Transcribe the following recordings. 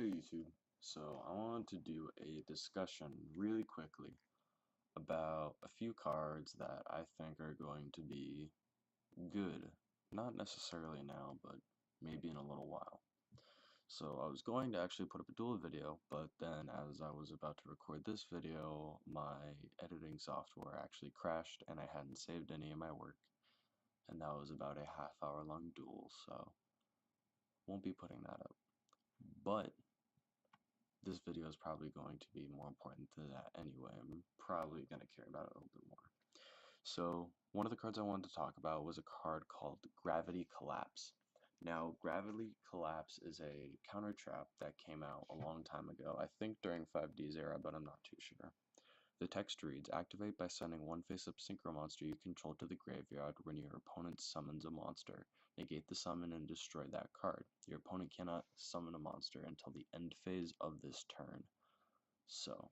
Hey YouTube, so I wanted to do a discussion really quickly about a few cards that I think are going to be good. Not necessarily now, but maybe in a little while. So I was going to actually put up a duel video, but then as I was about to record this video, my editing software actually crashed and I hadn't saved any of my work. And that was about a half-hour long duel, so won't be putting that up. But this video is probably going to be more important than that anyway. I'm probably going to care about it a little bit more. So, one of the cards I wanted to talk about was a card called Gravity Collapse. Now, Gravity Collapse is a counter trap that came out a long time ago, I think during 5D's era, but I'm not too sure. The text reads, activate by sending one face-up synchro monster you control to the graveyard when your opponent summons a monster. Negate the summon and destroy that card. Your opponent cannot summon a monster until the end phase of this turn. So,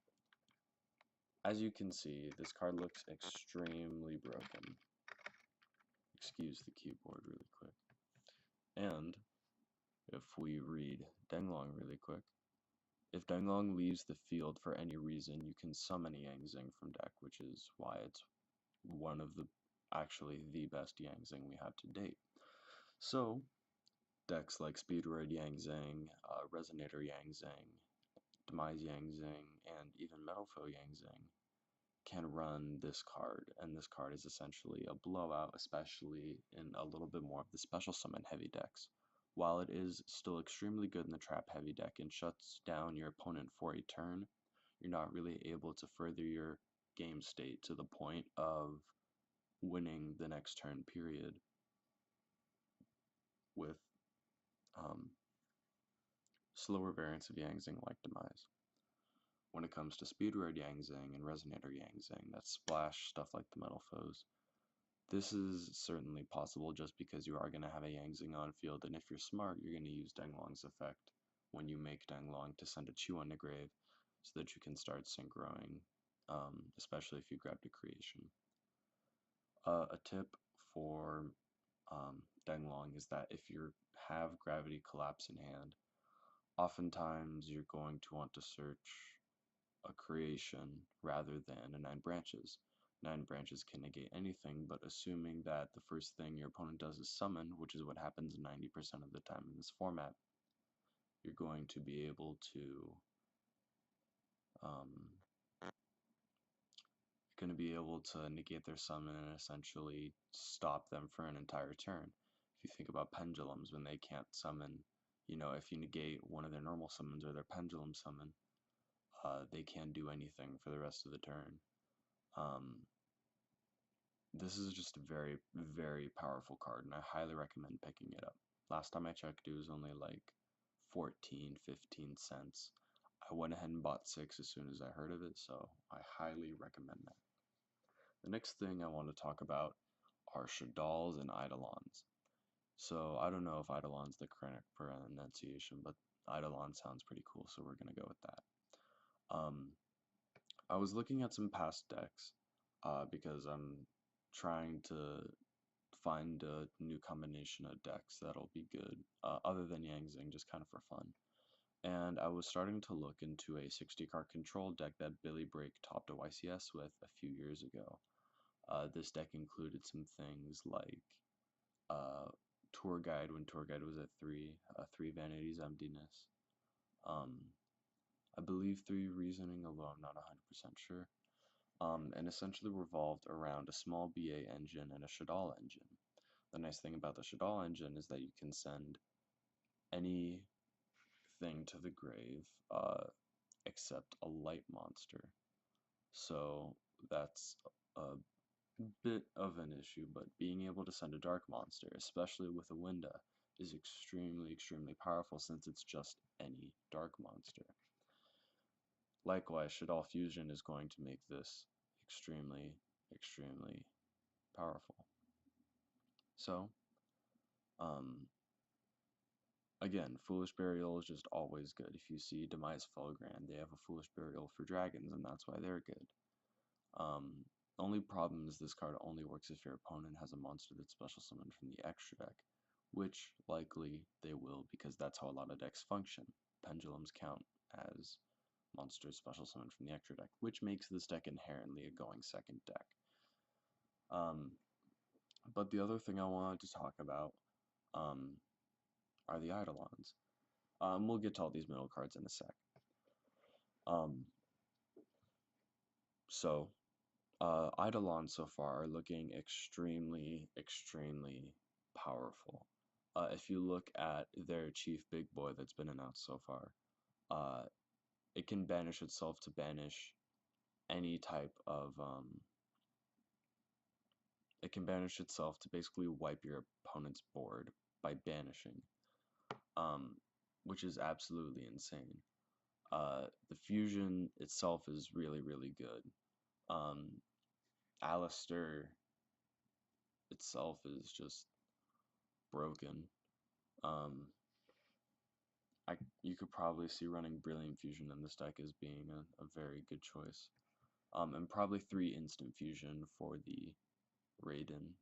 as you can see, this card looks extremely broken. Excuse the keyboard really quick. And, if we read Denglong really quick, if Denglong leaves the field for any reason, you can summon a Yang Zing from deck, which is why it's one of actually the best Yang Zing we have to date. So, decks like Speedroid Yang Zing, Resonator Yang Zing, Demise Yang Zing, and even Metal Foe Yang Zing can run this card, and this card is essentially a blowout, especially in a little bit more of the special summon heavy decks. While it is still extremely good in the trap heavy deck and shuts down your opponent for a turn, you're not really able to further your game state to the point of winning the next turn period with slower variants of Yang Zing like Demise. When it comes to Speedroid Yang Zing and Resonator Yang Zing that splash stuff like the Metal Foes, this is certainly possible just because you are going to have a Yang Zing on field, and if you're smart, you're going to use Denglong's effect when you make Denglong to send a Chew on the grave so that you can start synchroing, especially if you grabbed a creation. A tip for Denglong is that if you have Gravity Collapse in hand, oftentimes you're going to want to search a creation rather than a 9 branches. 9 branches can negate anything, but assuming that the first thing your opponent does is summon, which is what happens 90% of the time in this format, you're going to be able to negate their summon and essentially stop them for an entire turn. If you think about pendulums, when they can't summon, if you negate one of their normal summons or their pendulum summon, they can't do anything for the rest of the turn. This is just a very, very powerful card, and I highly recommend picking it up. Last time I checked, it was only like 14, 15 cents. I went ahead and bought 6 as soon as I heard of it, so I highly recommend that. The next thing I want to talk about are Shadolls and Eidolons. So I don't know if Eidolon's the correct pronunciation, but Eidolon sounds pretty cool, so we're going to go with that. I was looking at some past decks because I'm trying to find a new combination of decks that'll be good, other than Yang Zing, just kind of for fun. And I was starting to look into a 60-card control deck that Billy Brake topped a YCS with a few years ago. This deck included some things like Tour Guide when Tour Guide was at 3, 3 Vanities Emptiness, I believe 3 Reasoning, although I'm not 100% sure. And essentially revolved around a small BA engine and a Shadoll engine. The nice thing about the Shadoll engine is that you can send anything to the grave except a light monster. So that's a bit of an issue, but being able to send a dark monster, especially with a Winda, is extremely, extremely powerful since it's just any dark monster. Likewise, Shadoll Fusion is going to make this extremely, extremely powerful. So, again, Foolish Burial is just always good. If you see Demise Felgrand, they have a Foolish Burial for dragons, and that's why they're good. Only problem is this card only works if your opponent has a monster that's special summoned from the extra deck, which likely they will because that's how a lot of decks function. pendulums count as monsters special summoned from the extra deck, which makes this deck inherently a going second deck. But the other thing I wanted to talk about are the Eidolons. We'll get to all these middle cards in a sec. So Eidolons so far are looking extremely, extremely powerful. If you look at their chief big boy that's been announced so far, it can banish itself to banish any type of it can banish itself to basically wipe your opponent's board by banishing, which is absolutely insane. The fusion itself is really, really good. Alistair itself is just broken. You could probably see running Brilliant Fusion in this deck as being a very good choice. And probably 3 instant fusion for the Raiden,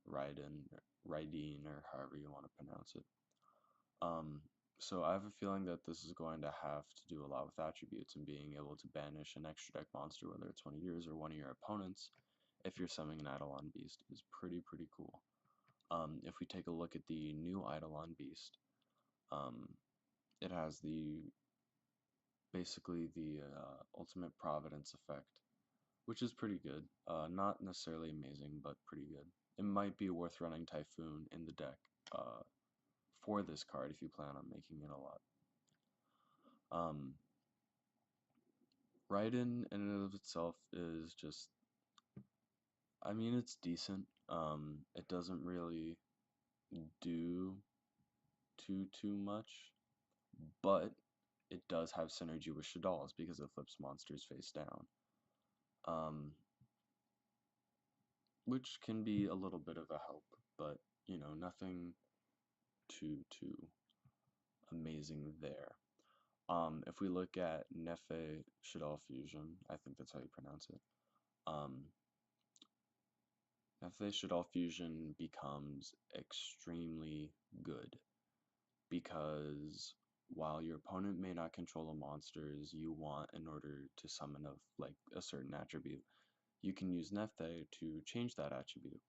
or however you want to pronounce it. So I have a feeling that this is going to have to do a lot with attributes and being able to banish an extra deck monster, whether it's one of yours or one of your opponents, if you're summoning an Eidolon Beast, is pretty cool. If we take a look at the new Eidolon Beast, it has basically the Ultimate Providence effect, which is pretty good. Not necessarily amazing, but pretty good. It might be worth running Typhoon in the deck for this card if you plan on making it a lot. Raiden in and of itself is just, I mean, it's decent. It doesn't really do too much, but it does have synergy with Shadolls because it flips monsters face down. Which can be a little bit of a help, but you know, nothing too amazing there. If we look at Nefe Shadol Fusion, I think that's how you pronounce it. Nefe Shadol Fusion becomes extremely good because while your opponent may not control the monsters you want in order to summon a certain attribute, you can use Nefe to change that attribute.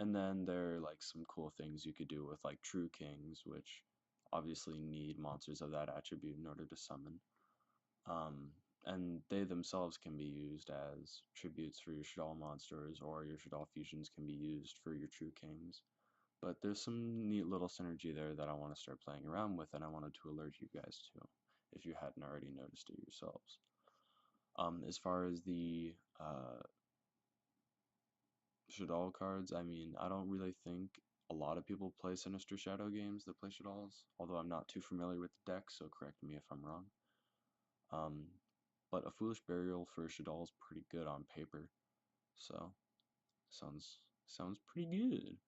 And then there are like some cool things you could do with like True Kings, which obviously need monsters of that attribute in order to summon. And they themselves can be used as tributes for your Shadol monsters, or your Shadol fusions can be used for your True Kings. But there's some neat little synergy there that I want to start playing around with, and I wanted to alert you guys to, if you hadn't already noticed it yourselves. As far as the Shadol cards, I mean, I don't really think a lot of people play Sinister Shadow games that play Shadolls, although I'm not too familiar with the deck, so correct me if I'm wrong. But a Foolish Burial for Shadol is pretty good on paper, so sounds pretty good.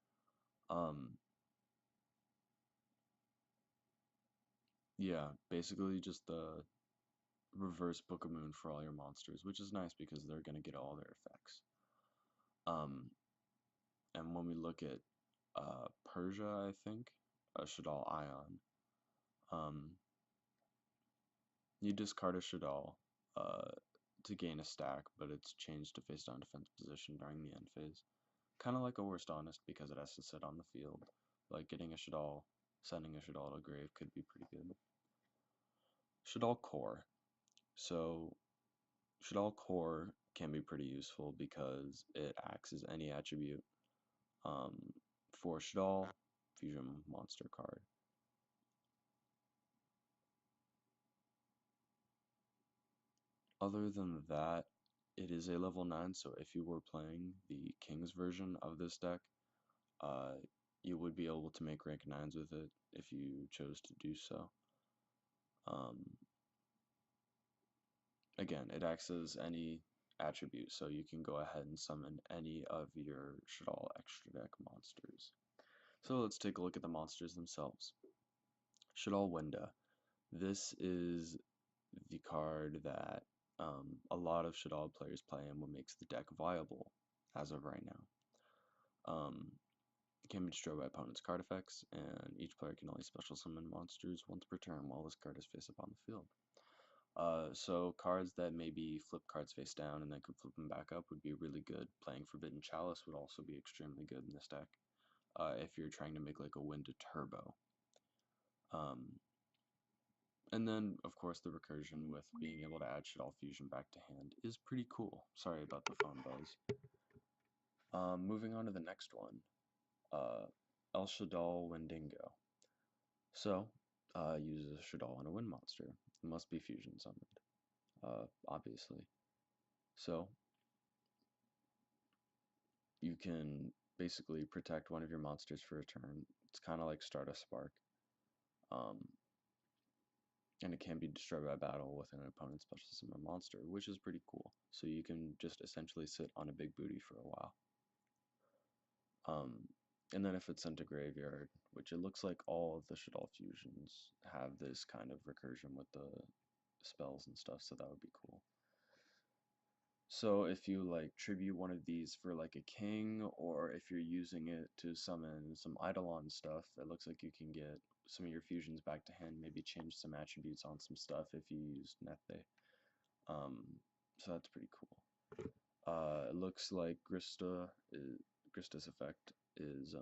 Yeah, basically just the reverse Book of Moon for all your monsters, which is nice because they're gonna get all their effects. And when we look at Persia, I think, Shadol Ion, you discard a Shadol to gain a stack, but it's changed to face down defense position during the end phase. Kind of like a Worst Honest because it has to sit on the field. Like getting a Shadol, sending a Shadol to grave could be pretty good. Shadol Core. So Shadol Core can be pretty useful because it acts as any attribute for Shadol Fusion monster card. Other than that, it is a level 9, so if you were playing the King's version of this deck, you would be able to make rank 9s with it if you chose to do so. Again, it acts as any attribute, so you can go ahead and summon any of your Shadol extra deck monsters. So let's take a look at the monsters themselves. Shadol Winda. This is the card that a lot of Shadol players play and what makes the deck viable as of right now. It can be destroyed by opponent's card effects, and each player can only special summon monsters once per turn while this card is face up on the field. So cards that maybe flip cards face down and then could flip them back up would be really good. Playing Forbidden Chalice would also be extremely good in this deck, if you're trying to make like a win to turbo. And then, of course, the recursion with being able to add Shaddoll Fusion back to hand is pretty cool. Sorry about the phone buzz. Moving on to the next one, El Shaddoll Wendigo. So, uses a Shaddoll on a wind monster. It must be fusion summoned, obviously. So, you can basically protect one of your monsters for a turn. It's kind of like Stardust Spark. And it can be destroyed by battle with an opponent's special summon monster, which is pretty cool. So you can just essentially sit on a big booty for a while. And then if it's sent to graveyard, which it looks like all of the Shaddoll fusions have this kind of recursion with the spells and stuff, so that would be cool. So if you like tribute one of these for like a king, or if you're using it to summon some Eidolon stuff, it looks like you can get some of your fusions back to hand, maybe change some attributes on some stuff if you use Nethe. So that's pretty cool. It looks like Grista's effect is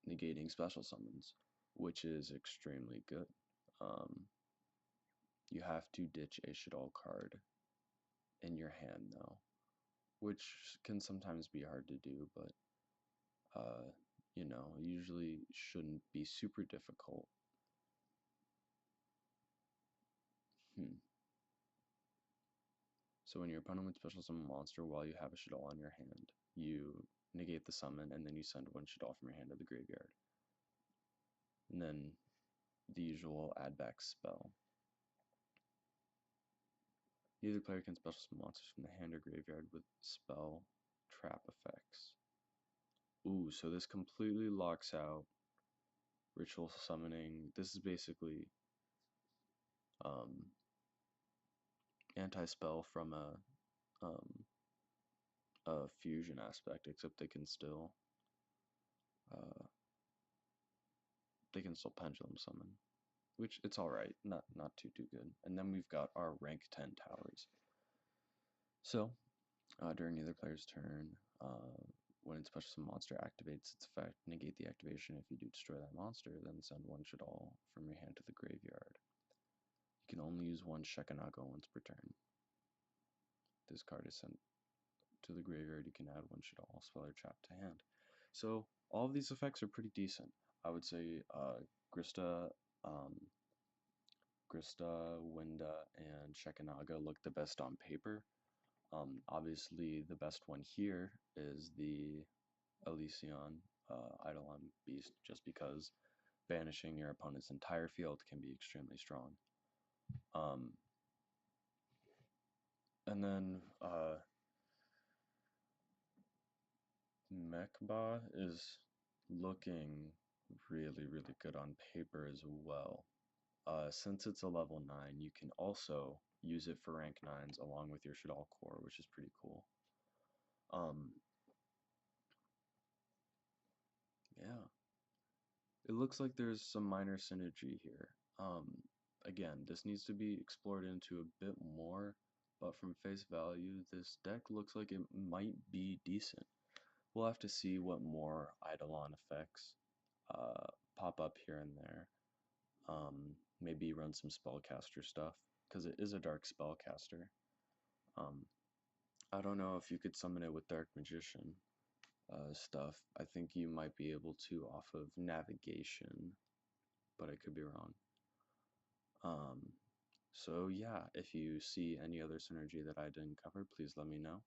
negating special summons, which is extremely good. You have to ditch a Shaddoll card in your hand though, which can sometimes be hard to do, but you know, usually shouldn't be super difficult. So when your opponent would special summon a monster while you have a Shaddoll on your hand, you negate the summon and then you send one Shaddoll from your hand to the graveyard. And then the usual add back spell. Neither player can special summon monsters from the hand or graveyard with spell trap effects. Ooh, so this completely locks out ritual summoning. This is basically anti-spell from a fusion aspect, except they can still pendulum summon, which it's all right, not too good. And then we've got our rank 10 towers. So during either player's turn, when its special summon monster activates its effect, negate the activation. If you do destroy that monster, then send one Shaddoll from your hand to the graveyard. You can only use one Shekinaga once per turn. This card is sent to the graveyard. You can add one Shaddoll spell or trap to hand. So all of these effects are pretty decent. I would say Grista, Winda, and Shekinaga look the best on paper. Obviously, the best one here is the Elysion Eidolon Beast, just because banishing your opponent's entire field can be extremely strong. And then Mechba is looking really, really good on paper as well. Since it's a level 9, you can also use it for rank 9s along with your Shaddoll core, which is pretty cool. Yeah. It looks like there's some minor synergy here. Again, this needs to be explored into a bit more, but from face value, this deck looks like it might be decent. We'll have to see what more Eidolon effects pop up here and there. Maybe run some spellcaster stuff, because it is a dark spellcaster. I don't know if you could summon it with Dark Magician stuff. I think you might be able to off of navigation, but I could be wrong. So yeah, if you see any other synergy that I didn't cover, please let me know.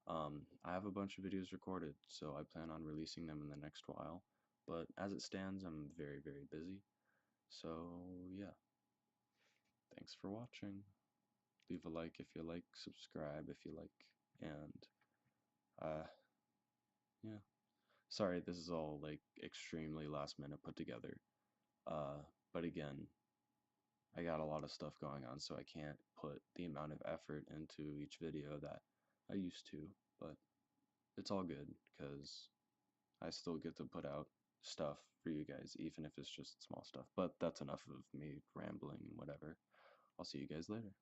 I have a bunch of videos recorded, so I plan on releasing them in the next while, but as it stands, I'm very, very busy. So yeah, thanks for watching. Leave a like if you like, subscribe if you like, and yeah. Sorry, this is all like extremely last minute put together. But again, I got a lot of stuff going on, so I can't put the amount of effort into each video that I used to, but it's all good because I still get to put out stuff for you guys, even if it's just small stuff. But that's enough of me rambling and whatever. I'll see you guys later.